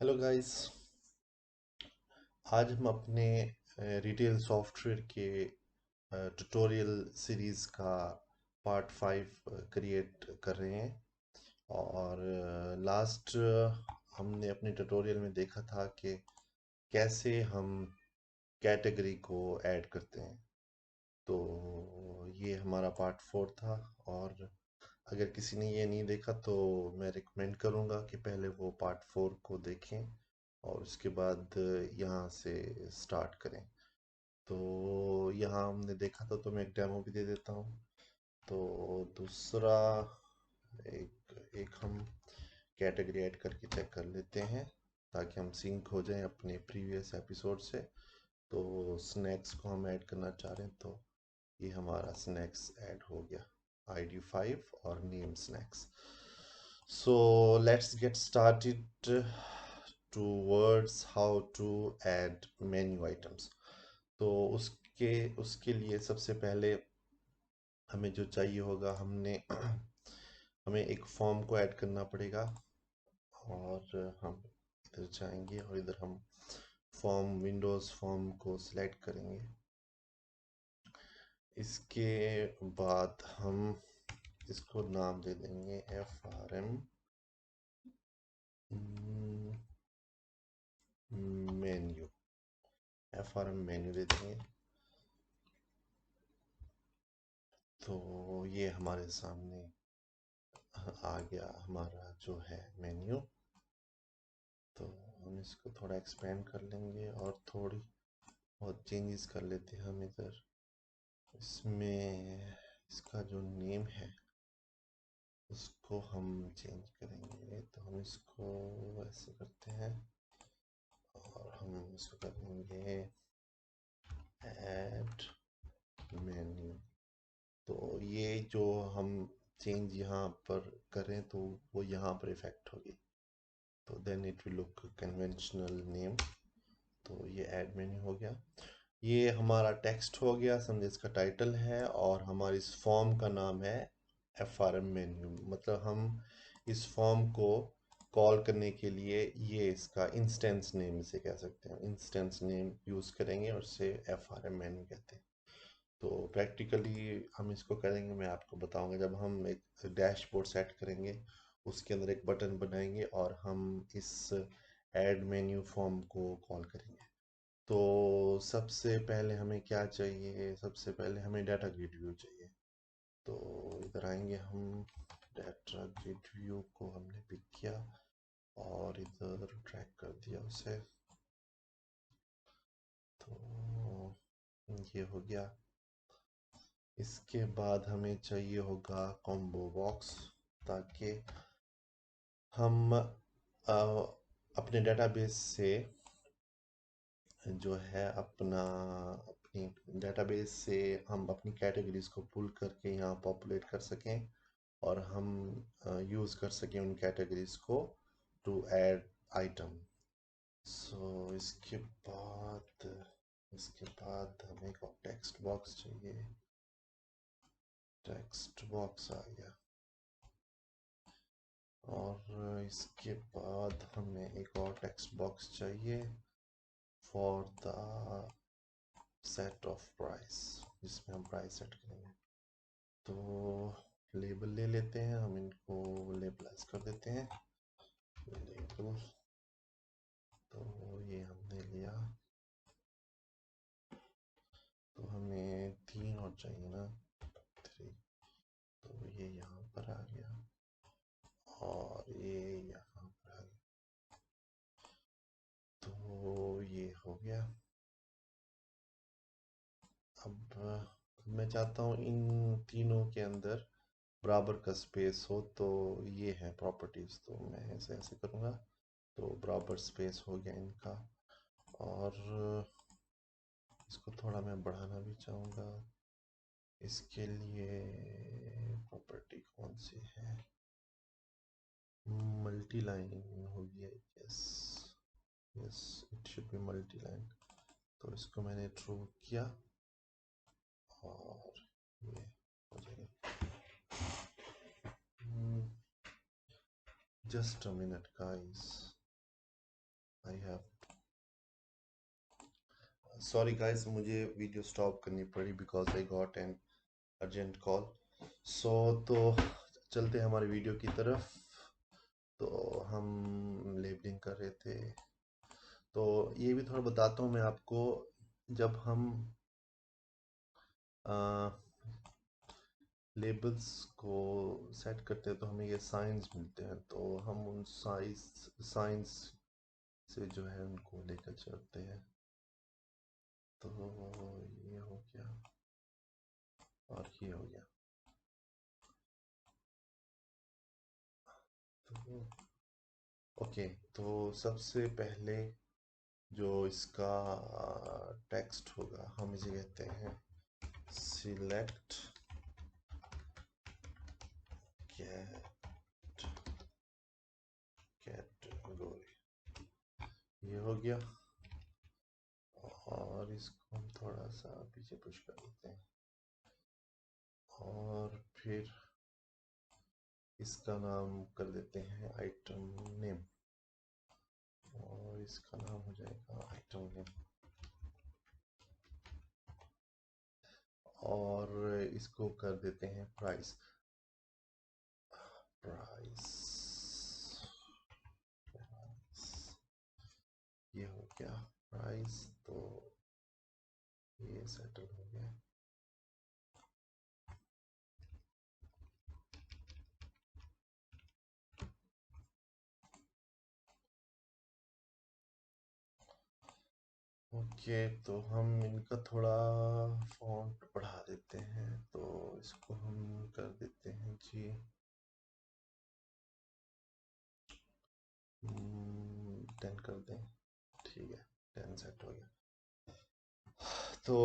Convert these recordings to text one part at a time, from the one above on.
Hello guys. आज हम अपने रिटेल सॉफ्टवेयर के ट्यूटोरियल सीरीज़ का पार्ट 5 क्रिएट कर रहे हैं। और लास्ट हमने अपने ट्यूटोरियल में देखा था कि कैसे हम कैटेगरी को ऐड करते हैं। तो ये हमारा पार्ट 4 था। और अगर किसी ने ये नहीं देखा तो मैं रिकमेंड करूँगा कि पहले वो पार्ट 4 को देखें और उसके बाद यहाँ से स्टार्ट करें। तो यहाँ हमने देखा था, तो मैं एक डेमो भी दे देता हूँ। तो दूसरा एक एक हम कैटेगरी ऐड करके चेक कर लेते हैं ताकि हम सिंक हो जाएं अपने प्रीवियस एपिसोड से। तो स्नैक्स को हम ऐड करना चाह रहे हैं, तो ये हमारा स्नैक्स ऐड हो गया, ID5 और name snacks. So let's get started towards how to add menu items. तो उसके उसके लिए सबसे पहले हमें जो चाहिए होगा, हमें एक फॉर्म को ऐड करना पड़ेगा। और हम इधर जाएंगे और इधर हम विंडोज़ फॉर्म को सिलेक्ट करेंगे। इसके बाद हम इसको नाम दे देंगे FRM मेन्यू। FRM मेन्यू दे देंगे। तो ये हमारे सामने आ गया हमारा जो है मेन्यू। तो हम इसको थोड़ा एक्सपेंड कर लेंगे और थोड़ी बहुत चेंजेस कर लेते हैं हम इधर। इसमें इसका जो नेम है उसको हम चेंज करेंगे। तो हम इसको ऐसे करते हैं और हम इसको कर देंगे ऐड मेन्यू। तो ये जो हम चेंज यहाँ पर करें तो वो यहाँ पर इफेक्ट होगी। तो then it will look conventional name. तो ये ऐड मेन्यू हो गया। ये हमारा टेक्स्ट हो गया, समझे इसका टाइटल है, और हमारी इस फॉर्म का नाम है FRM मेन्यू। मतलब हम इस फॉर्म को कॉल करने के लिए ये इसका इंस्टेंस नेम इसे कह सकते हैं, इंस्टेंस नेम यूज़ करेंगे और इसे FRM मेन्यू कहते हैं। तो प्रैक्टिकली हम इसको करेंगे, मैं आपको बताऊंगा जब हम एक डैशबोर्ड सेट करेंगे, उसके अंदर एक बटन बनाएंगे और हम इस ऐड मेन्यू फॉर्म को कॉल करेंगे। तो सबसे पहले हमें क्या चाहिए? सबसे पहले हमें डाटा ग्रिड व्यू चाहिए। तो इधर आएंगे हम, डाटा ग्रिड व्यू को हमने पिक किया और इधर ट्रैक कर दिया उसे। तो ये हो गया। इसके बाद हमें चाहिए होगा कॉम्बो बॉक्स, ताकि हम अपने डेटाबेस से जो है अपनी डेटाबेस से हम अपनी कैटेगरीज को पुल करके यहाँ पॉपुलेट कर सकें और हम यूज़ कर सकें उन कैटेगरीज को टू ऐड आइटम। सो इसके बाद हमें एक और टेक्स्ट बॉक्स चाहिए। टेक्स्ट बॉक्स आ गया। और इसके बाद हमें एक और टेक्स्ट बॉक्स चाहिए for the set of price, जिसमें हम प्राइस सेट करेंगे। तो लेबल ले लेते हैं, हम इनको लेबलाइज कर देते हैं। लेबल, तो ये हमने लिया। तो हमें 3 और चाहिए ना, 3। तो ये यहाँ पर आ गया और ये यहाँ पर आ गया। तो ये हो गया। अब मैं चाहता हूँ इन तीनों के अंदर बराबर का स्पेस हो। तो ये है प्रॉपर्टीज, तो मैं ऐसे ऐसे करूँगा तो बराबर स्पेस हो गया इनका। और इसको थोड़ा मैं बढ़ाना भी चाहूँगा। इसके लिए प्रॉपर्टी कौन सी है? मल्टी लाइन होगी, yes. Yes, it should be multi line. तो इसको मैंने ट्रू किया और ये हो जाएगा। Just a minute guys. I have sorry guys, मुझे वीडियो स्टॉप करनी पड़ी because I got an urgent call. So तो चलते हैं हमारे वीडियो की तरफ। तो हम लेबलिंग कर रहे थे, तो ये भी थोड़ा बताता हूँ मैं आपको। जब हम लेबल्स को सेट करते हैं तो हमें ये साइंस मिलते हैं, तो हम उन साइंस से जो है उनको लेकर चलते हैं। तो ये हो गया और ये हो गया। तो ओके, तो सबसे पहले जो इसका टेक्स्ट होगा हम इसे कहते हैं सिलेक्ट कैटेगरी। ये हो गया, और इसको हम थोड़ा सा पीछे पुश कर देते हैं, और फिर इसका नाम कर देते हैं आइटम नेम, और इसका नाम हो जाएगा आइटम नेम, और इसको कर देते हैं प्राइस। प्राइस ये हो गया प्राइस, तो ये सेटल हो गया। ओके, तो हम इनका थोड़ा फॉन्ट बढ़ा देते हैं, तो इसको हम कर देते हैं जी 10 कर दें। ठीक है, 10 सेट हो गया। तो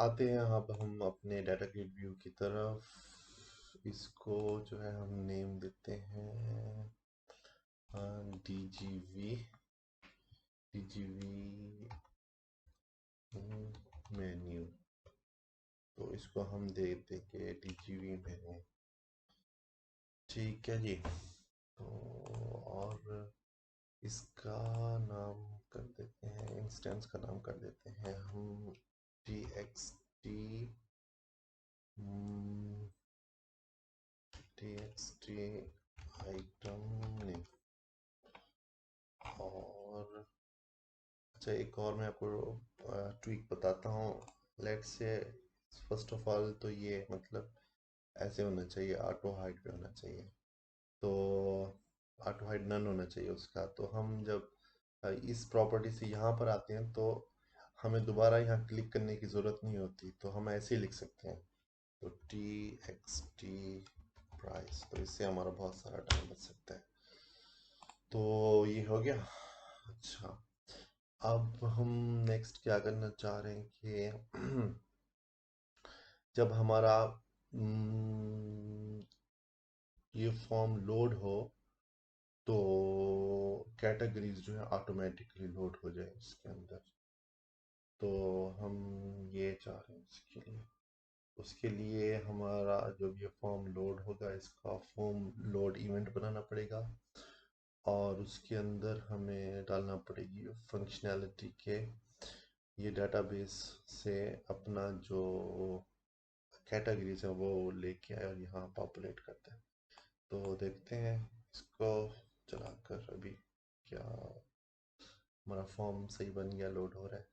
आते हैं अब हम अपने डाटा ग्रिड व्यू की तरफ। इसको जो है हम नेम देते हैं DGV मेन्यू। तो इसको हम दे देंगे DGV मेन्यू। ठीक है जी। तो और इसका नाम कर देते हैं, इंस्टेंस का नाम कर देते हैं हम txt आइटम नेम। और अच्छा, एक और मैं आपको ट्विक बताता हूँ। Let's say first of all तो ये मतलब ऐसे होना चाहिए, ऑटो हाइड पे होना चाहिए। तो ऑटो हाइड नन होना चाहिए उसका। तो हम जब इस प्रॉपर्टी से यहाँ पर आते हैं तो हमें दोबारा यहाँ क्लिक करने की ज़रूरत नहीं होती, तो हम ऐसे ही लिख सकते हैं। तो txt प्राइस, तो इससे हमारा बहुत सारा टाइम बच सकता है। तो ये हो गया। अच्छा, अब हम नेक्स्ट क्या करना चाह रहे हैं कि जब हमारा ये फॉर्म लोड हो तो कैटेगरीज जो है ऑटोमेटिकली लोड हो जाए इसके अंदर। तो हम ये चाह रहे हैं इसके लिए। उसके लिए हमारा जब ये फॉर्म लोड होगा, इसका फॉर्म लोड इवेंट बनाना पड़ेगा, और उसके अंदर हमें डालना पड़ेगी फंक्शनैलिटी के ये डेटाबेस से अपना जो कैटेगरीज है वो लेके आए और यहाँ पॉपुलेट करते हैं। तो देखते हैं इसको चलाकर अभी क्या हमारा फॉर्म सही बन गया, लोड हो रहा है।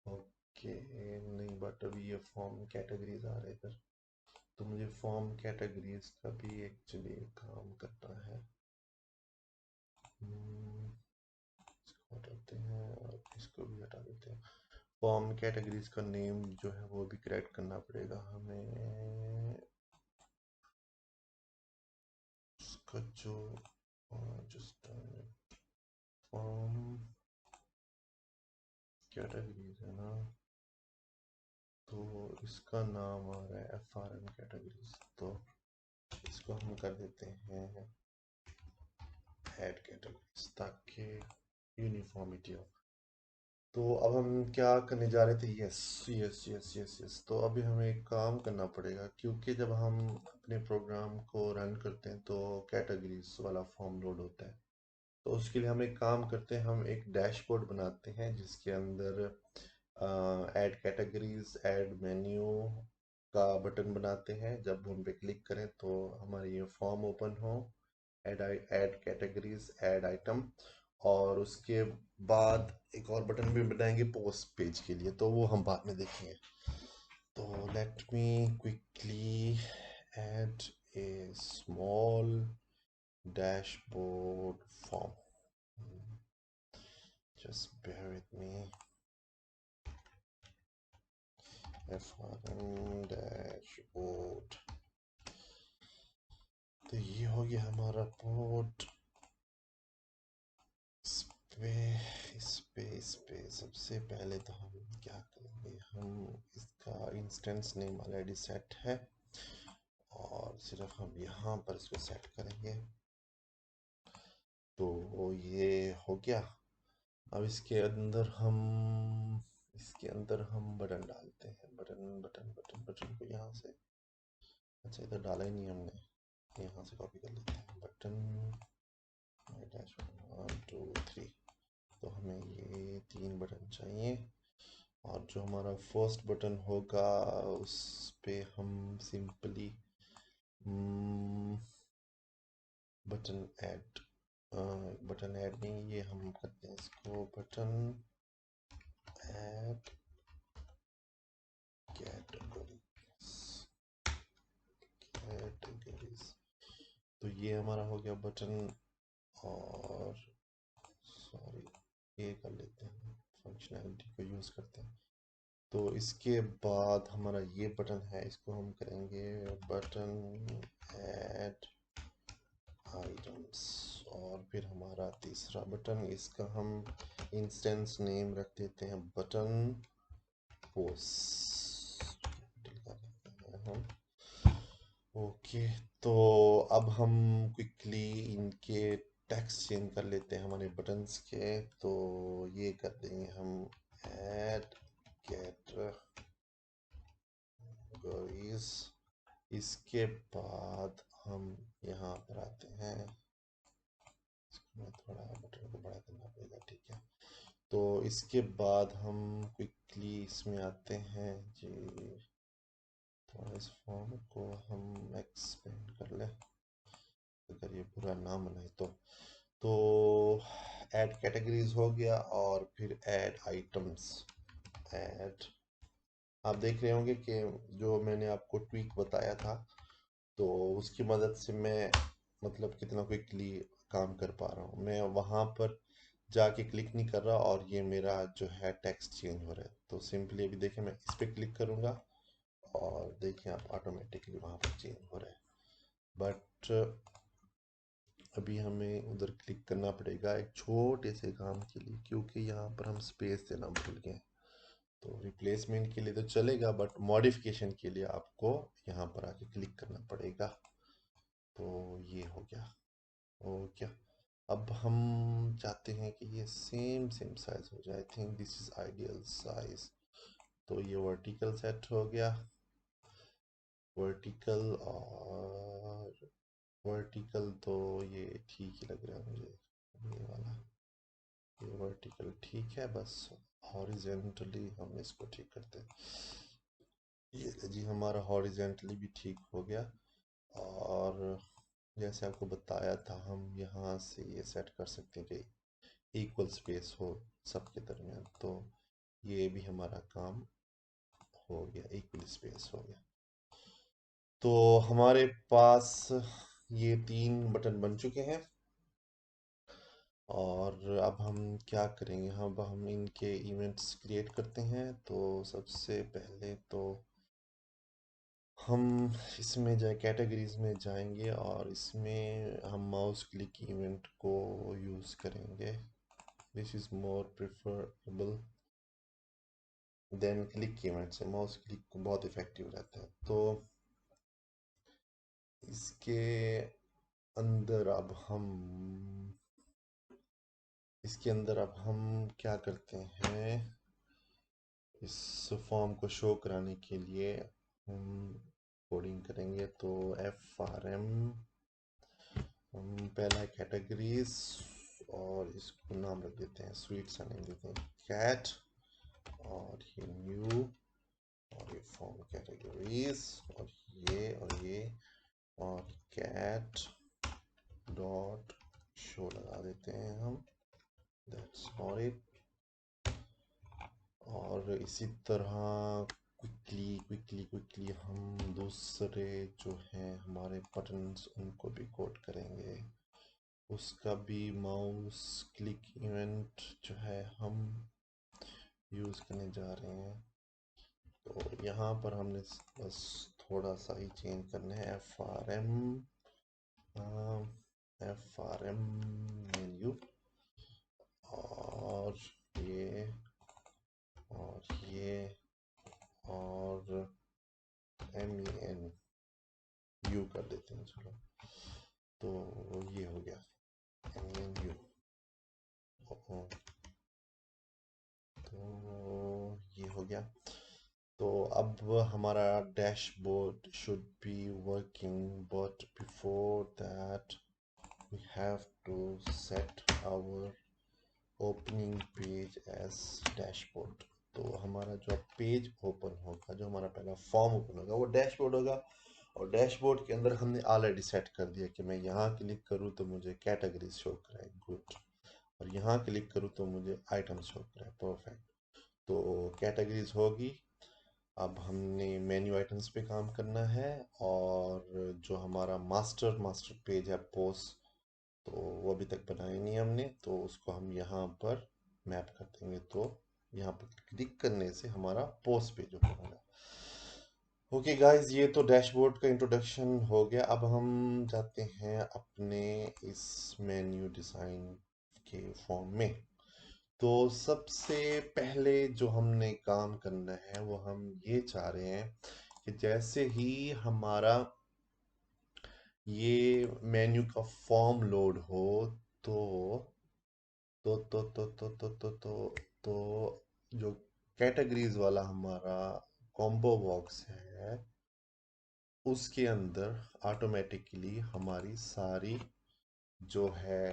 ओके, नहीं बट अभी ये फॉर्म कैटेगरीज आ रहे इधर, तो मुझे फॉर्म कैटेगरीज का भी एक्चुअली काम करना है। इसको हटाते हैं और इसको भी हटा देते हैं। फॉर्म कैटेगरीज का नेम जो है वो भी क्रिएट करना पड़ेगा हमें। उसका जो जस्ट फॉर्म कैटेगरीज है ना, तो इसका नाम आ रहा है FRM कैटेगरीज। तो इसको हम कर देते हैं ऐड कैटेगरीज ताकि यूनिफॉर्मिटी हो। तो अब हम क्या करने जा रहे थे? Yes yes yes yes yes, तो अभी हमें एक काम करना पड़ेगा, क्योंकि जब हम अपने प्रोग्राम को रन करते हैं तो कैटेगरीज वाला फॉर्म लोड होता है। तो उसके लिए हम एक काम करते हैं, हम एक डैशबोर्ड बनाते हैं जिसके अंदर ऐड कैटेगरीज, ऐड मेन्यू का बटन बनाते हैं। जब हम पे क्लिक करें तो हमारी ये फॉर्म ओपन हो, ऐड कैटेगरीज, ऐड आइटम, और उसके बाद एक और बटन भी बनाएंगे पोस्ट पेज के लिए, तो वो हम बाद में देखेंगे। तो let me quickly add a small dashboard form. Just bear with me. FRM dashboard. तो ये हो गया हमारा पोर्ट। इस पे सबसे पहले तो हम क्या करेंगे, हम इसका इंस्टेंस नेम ऑलरेडी सेट है और सिर्फ हम यहाँ पर इसको सेट करेंगे। तो ये हो गया। अब इसके अंदर हम बटन डालते हैं। बटन बटन बटन बटन को यहाँ से, अच्छा इधर डाला ही नहीं हमने, यहाँ से कॉपी कर लेते हैं। Button dash 1 2 3। तो हमें ये 3 बटन चाहिए, और जो हमारा फर्स्ट बटन होगा उस पे हम simply button add, button add नहीं, ये हम करते हैं इसको बटन ऐड कैटेगरीज। तो ये हमारा हो गया बटन। और सॉरी, ये कर लेते हैं, फंक्शनैलिटी को यूज़ करते हैं। तो इसके बाद हमारा ये बटन है, इसको हम करेंगे बटन ऐड आइटम्स। और फिर हमारा तीसरा बटन, इसका हम इंस्टेंस नेम रख देते हैं बटन पोस्ट हम। ओके, तो अब हम क्विकली इनके टेक्स्ट चेंज कर लेते हैं हमारे बटन्स के। तो ये कर देंगे हम ऐड कैटेगरीज। इसके बाद हम यहाँ पर आते हैं, इसमें थोड़ा बटन को बड़ा करना पड़ेगा, ठीक है। तो इसके बाद हम क्विकली इसमें आते हैं जी, थोड़ा इस फॉर्म को हम एक्सपेंड कर लें अगर ये पूरा ना बनाए तो ऐड कैटेगरीज हो गया, और फिर ऐड आइटम्स। ऐड, आप देख रहे होंगे कि जो मैंने आपको ट्वीक बताया था, तो उसकी मदद से मैं मतलब कितना क्विकली काम कर पा रहा हूँ। मैं वहाँ पर जाके क्लिक नहीं कर रहा और ये मेरा जो है टेक्स्ट चेंज हो रहा है। तो सिंपली अभी देखें, मैं इस पर क्लिक करूँगा और देखें आप ऑटोमेटिकली वहाँ पर चेंज हो रहा है। बट अभी हमें उधर क्लिक करना पड़ेगा एक छोटे से काम के लिए, क्योंकि यहाँ पर हम स्पेस देना भूल गए। तो रिप्लेसमेंट के लिए तो चलेगा, बट मॉडिफिकेशन के लिए आपको यहाँ पर आके क्लिक करना पड़ेगा। तो ये हो गया। और क्या, अब हम चाहते हैं कि ये सेम सेम साइज हो जाए। I think this is ideal size. तो ये वर्टिकल सेट हो गया, वर्टिकल। और वर्टिकल तो ये ठीक ही लग रहा है मुझे, ये वाला, ये वर्टिकल ठीक है। बस हॉरिजेंटली हम इसको ठीक करते हैं। ये जी हमारा हॉरिजेंटली भी ठीक हो गया। और जैसे आपको बताया था, हम यहाँ से ये सेट कर सकते हैं कि इक्वल स्पेस हो सबके दरमियान। तो ये भी हमारा काम हो गया, इक्वल स्पेस हो गया। तो हमारे पास ये 3 बटन बन चुके हैं। और अब हम क्या करेंगे, हम इनके इवेंट्स क्रिएट करते हैं। तो सबसे पहले तो हम इसमें जाए, कैटेगरीज में जाएंगे और इसमें हम माउस क्लिक इवेंट को यूज़ करेंगे। This is more preferable than click event से। माउस क्लिक बहुत इफेक्टिव रहता है। तो इसके अंदर अब हम इसके अंदर अब हम क्या करते हैं, इस फॉर्म को शो कराने के लिए हम कोडिंग करेंगे। तो FRM, हम पहला कैटेगरीज, और इसको नाम रख देते हैं, स्वीट्स नेम देते हैं कैट, और ये न्यू, और ये फॉर्म कैटेगरीज, और ये और कैट डॉट शो लगा देते हैं हम, दैट्स फॉर इट। और इसी तरह क्विकली क्विकली क्विकली हम दूसरे जो हैं हमारे बटन्स उनको भी कोड करेंगे। उसका भी माउस क्लिक इवेंट जो है हम यूज़ करने जा रहे हैं। तो यहाँ पर हमने बस थोड़ा सा ही चेंज करना है, एफ आर एम मेन्यू, और ये और ये और MENU कर देते हैं, चलो। तो ये हो गया MENU। तो ये हो गया। तो अब हमारा dashboard should be working, but before that we have to set our opening page as dashboard। तो हमारा जो पेज ओपन होगा, जो हमारा पहला फॉर्म ओपन होगा, वो डैशबोर्ड होगा। और डैशबोर्ड के अंदर हमने ऑलरेडी सेट कर दिया कि मैं यहाँ क्लिक करूँ तो मुझे कैटेगरीज शो कराए, गुड। और यहाँ क्लिक करूँ तो मुझे आइटम शो कराए, परफेक्ट। तो कैटेगरीज होगी। अब हमने मेन्यू आइटम्स पे काम करना है, और जो हमारा मास्टर पेज है पोस्ट, तो वो अभी तक बनाया नहीं हमने, तो उसको हम यहाँ पर मैप कर देंगे। तो यहाँ पर क्लिक करने से हमारा पोस्ट पेज ओपन होगा। ओके गाइस, ये तो डैशबोर्ड का इंट्रोडक्शन हो गया। अब हम जाते हैं अपने इस मेन्यू डिज़ाइन के फॉर्म में। तो सबसे पहले जो हमने काम करना है वो हम ये चाह रहे हैं कि जैसे ही हमारा ये मेन्यू का फॉर्म लोड हो, तो तो जो कैटेगरीज वाला हमारा कॉम्बो बॉक्स है, उसके अंदर ऑटोमेटिकली हमारी सारी जो है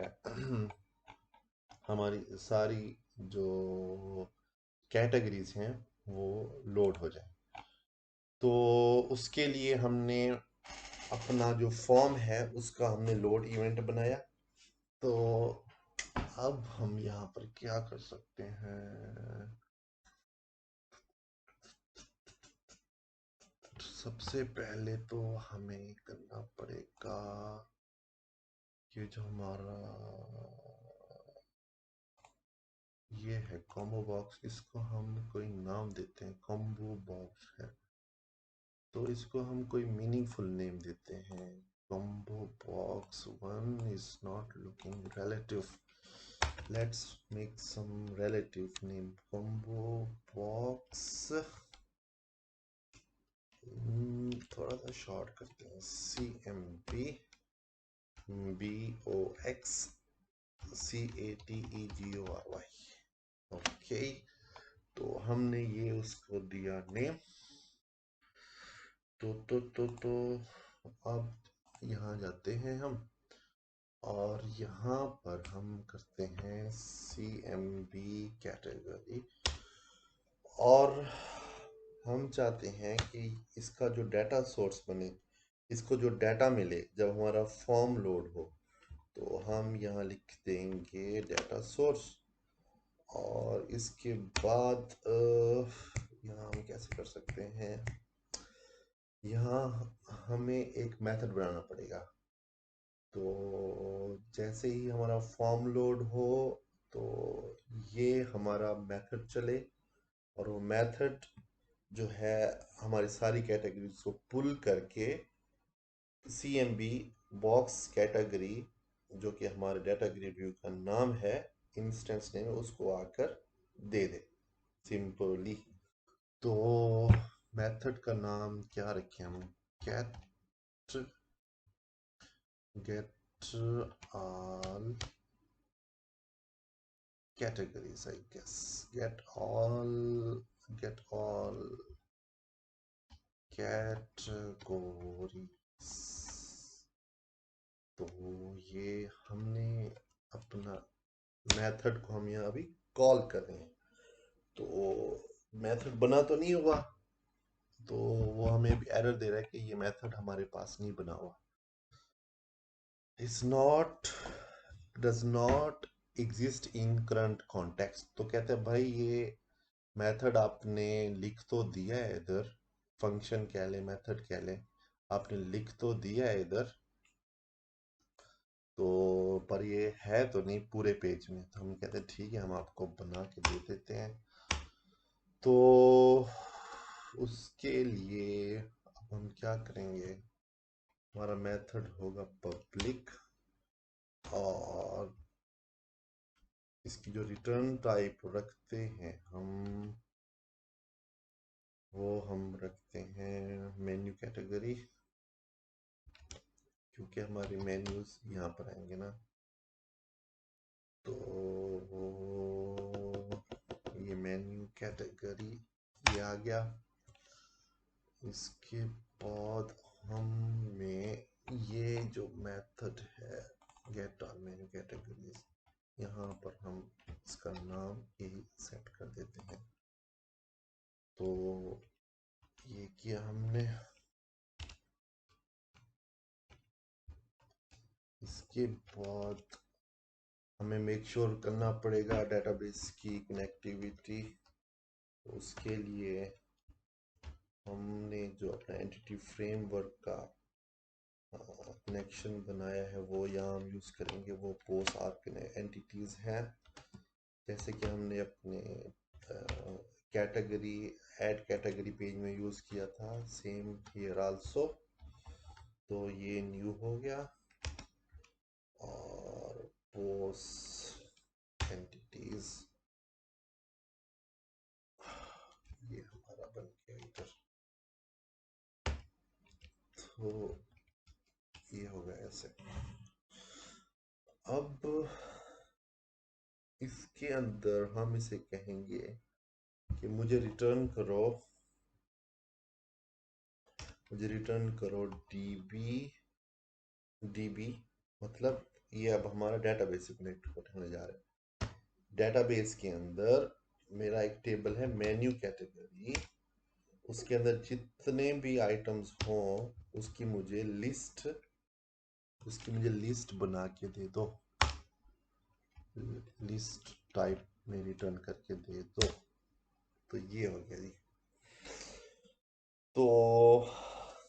हमारी सारी जो कैटेगरीज हैं वो लोड हो जाए। तो उसके लिए हमने अपना जो फॉर्म है उसका हमने लोड इवेंट बनाया। तो अब हम यहाँ पर क्या कर सकते हैं, सबसे पहले तो हमें करना पड़ेगा ये जो हमारा ये है कॉम्बो बॉक्स, इसको हम कोई नाम देते हैं, कॉम्बो बॉक्स है। तो इसको हम कोई मीनिंगफुल नेम देते हैं। Combo box 1 is not looking relative, let's make some relative name, combo box। थोड़ा सा शॉर्ट करते हैं, CMBOXCATEGORY। ओके, तो हमने ये उसको दिया नेम। तो अब यहाँ जाते हैं हम, और यहाँ पर हम करते हैं CMB कैटेगरी, और हम चाहते हैं कि इसका जो डाटा सोर्स बने, इसको जो डाटा मिले जब हमारा फॉर्म लोड हो, तो हम यहाँ लिख देंगे डाटा सोर्स। और इसके बाद यहाँ हम कैसे कर सकते हैं, यहाँ हमें एक मेथड बनाना पड़ेगा। तो जैसे ही हमारा फॉर्म लोड हो, तो ये हमारा मेथड चले, और वो मेथड जो है हमारी सारी कैटेगरीज को पुल करके CMB बॉक्स कैटेगरी, जो कि हमारे डाटागरी व्यू का नाम है, इंस्टेंस नेम, उसको आकर दे दे, सिंपली। तो मेथड का नाम क्या रखें हम, get get all categories, I guess. Get all categories. तो ये हमने अपना मेथड को हम यहाँ अभी कॉल कर रहे हैं, तो मेथड बना तो नहीं हुआ, तो वो हमें भी एरर दे रहा है कि ये मेथड हमारे पास नहीं बना हुआ, is not does not exist in current context. तो कहते हैं भाई ये मेथड आपने लिख तो दिया है इधर, फंक्शन कह ले मेथड कह ले, आपने लिख तो दिया है इधर, तो पर ये है तो नहीं पूरे पेज में। तो हम कहते हैं ठीक है, हम आपको बना के दे देते हैं। तो उसके लिए अब हम क्या करेंगे, हमारा मेथड होगा पब्लिक, और इसकी जो रिटर्न टाइप रखते हैं हम रखते हैं मेन्यू कैटेगरी, क्योंकि हमारे मेन्यूज यहाँ पर आएंगे ना। तो ये मेन्यू कैटेगरी ये आ गया। इसके बाद हमें ये जो मेथड है गेट ऑल मेन्यू कैटेगरीज, यहाँ पर हम इसका नाम यही सेट कर देते हैं। तो ये किया हमने। इसके बाद हमें मेक श्योर करना पड़ेगा डेटाबेस की कनेक्टिविटी। उसके लिए हमने जो अपना एंटिटी फ्रेमवर्क का कनेक्शन बनाया है वो यहाँ हम यूज़ करेंगे। वो पोस्ट आर्क एंटिटीज़ हैं, जैसे कि हमने अपने कैटेगरी ऐड कैटेगरी पेज में यूज़ किया था, सेम हियर आल्सो। तो ये न्यू हो गया, और पोस्ट एंटिटीज़ ये हमारा बन गया इधर। तो ये हो गया ऐसे। अब इसके अंदर हम इसे कहेंगे कि मुझे रिटर्न करो डीबी, मतलब ये अब हमारा डेटाबेस से कनेक्ट होने जा रहा है। डेटाबेस के अंदर मेरा एक टेबल है मेन्यू कैटेगरी, उसके अंदर जितने भी आइटम्स हों उसकी मुझे लिस्ट बना के दे दो, लिस्ट टाइप में रिटर्न करके दे दो। तो ये हो गया जी। तो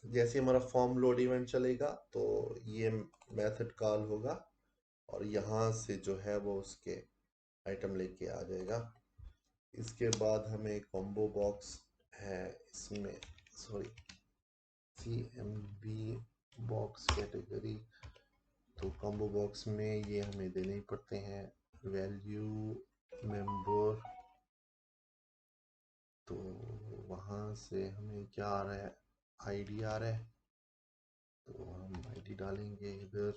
जैसे हमारा फॉर्म लोड इवेंट चलेगा तो ये मेथड कॉल होगा, और यहाँ से जो है वो उसके आइटम लेके आ जाएगा। इसके बाद हमें कॉम्बो बॉक्स है, इसमें सॉरी CMB बॉक्स कैटेगरी। तो कॉम्बो बॉक्स में ये हमें देने ही पड़ते हैं, वैल्यू मेंबर। तो वहाँ से हमें क्या आ रहा है, आईडी आ रहा है, तो हम आईडी डालेंगे इधर।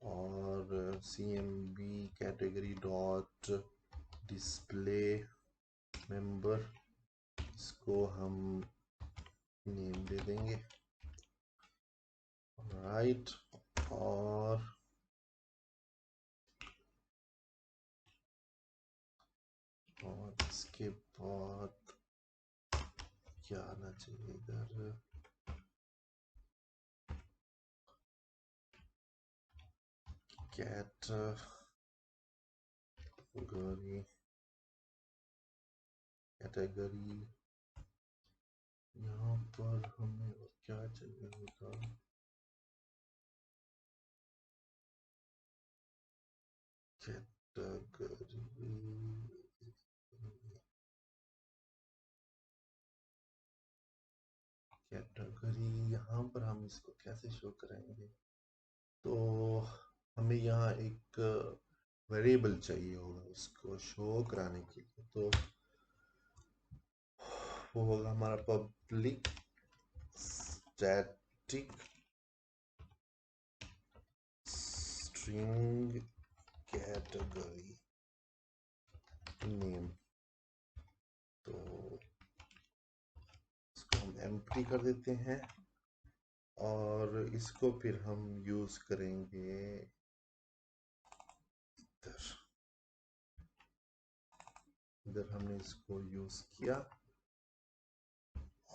और CMB category dot display member, इसको हम नेम दे देंगे, राइट। और इसके बाद क्या आना चाहिए इधर, कैटेगरी यहाँ पर हमें और क्या चाहिए होगा, कैटेगरी यहाँ पर हम इसको कैसे शो करेंगे। तो हमें यहाँ एक वेरिएबल चाहिए होगा उसको शो कराने के लिए, तो वो होगा हमारा public static string category. Name, तो इसको हम एम्प्टी कर देते हैं और इसको फिर हम यूज करेंगे इधर। इधर हमने इसको यूज किया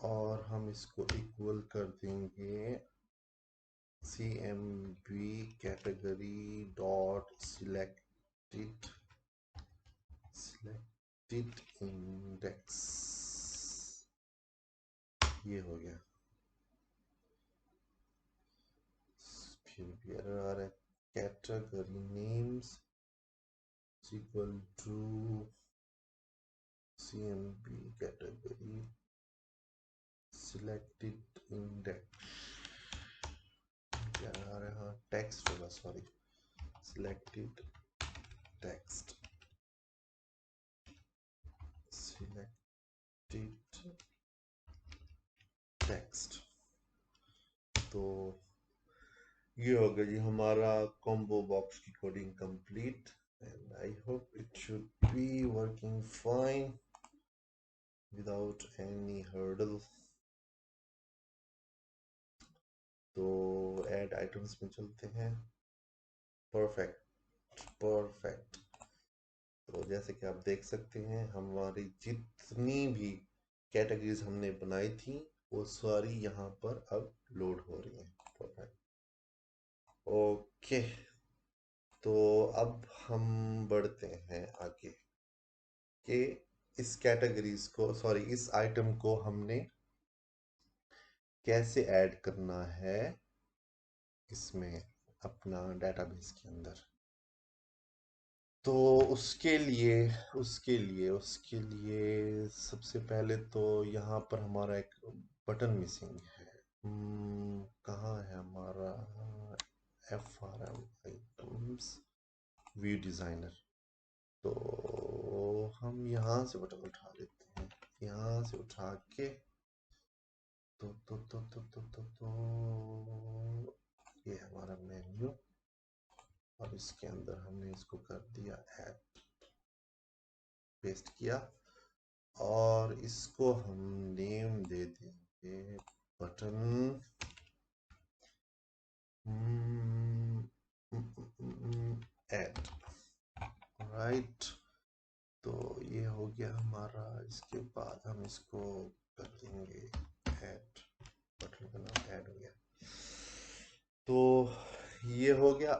और हम इसको इक्वल कर देंगे cmv category dot selected index। ये हो गया। फिर भी एरर आ रहा है, category names is equal to cmv category selected index। क्या आ रहा है, टेक्स्ट होगा, sorry, selected text, selected text। तो ये हो गया जी हमारा कॉम्बो बॉक्स की coding complete, and I hope it should be working fine without any hurdle. तो ऐड आइटम्स में चलते हैं। Perfect perfect. तो जैसे कि आप देख सकते हैं हमारी जितनी भी कैटेगरीज हमने बनाई थी वो सारी यहाँ पर अब लोड हो रही हैं। परफेक्ट। ओके, तो अब हम बढ़ते हैं आगे कि इस कैटेगरीज को, सॉरी, इस आइटम को हमने कैसे ऐड करना है इसमें अपना डेटाबेस के अंदर। तो उसके लिए सबसे पहले तो यहाँ पर हमारा एक बटन मिसिंग है। कहाँ है हमारा FRM आइटम्स व्यू डिज़ाइनर। तो हम यहाँ से बटन उठा लेते हैं, यहाँ से उठा के तो ये हमारा मेन्यू, और इसके अंदर हमने इसको कर दिया ऐड, पेस्ट किया, और इसको हम नेम दे देंगे बटन ऐड। राइट, तो ये हो गया हमारा। इसके बाद हम इसको कर देंगे ऐड, बटन का नाम ऐड हो गया। तो ये हो गया।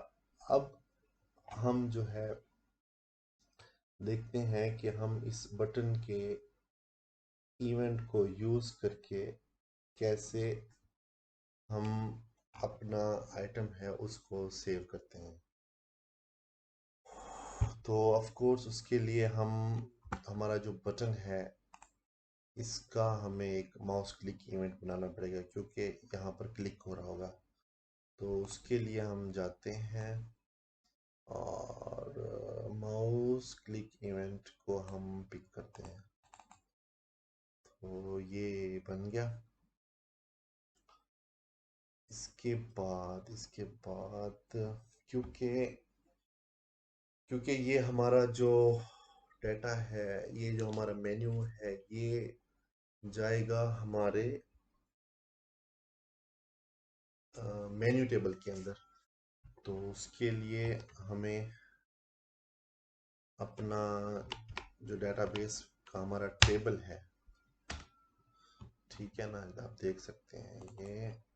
अब हम जो है देखते हैं कि हम इस बटन के इवेंट को यूज करके कैसे हम अपना आइटम है उसको सेव करते हैं। तो ऑफ कोर्स उसके लिए हमारा जो बटन है इसका हमें एक माउस क्लिक इवेंट बनाना पड़ेगा, क्योंकि यहाँ पर क्लिक हो रहा होगा। तो उसके लिए हम जाते हैं और माउस क्लिक इवेंट को हम पिक करते हैं। तो ये बन गया। इसके बाद क्योंकि ये हमारा जो डेटा है, ये जो हमारा मेन्यू है, ये जाएगा हमारे मेन्यू टेबल के अंदर। तो उसके लिए हमें अपना जो डेटाबेस का हमारा टेबल है, ठीक है ना, आप देख सकते हैं ये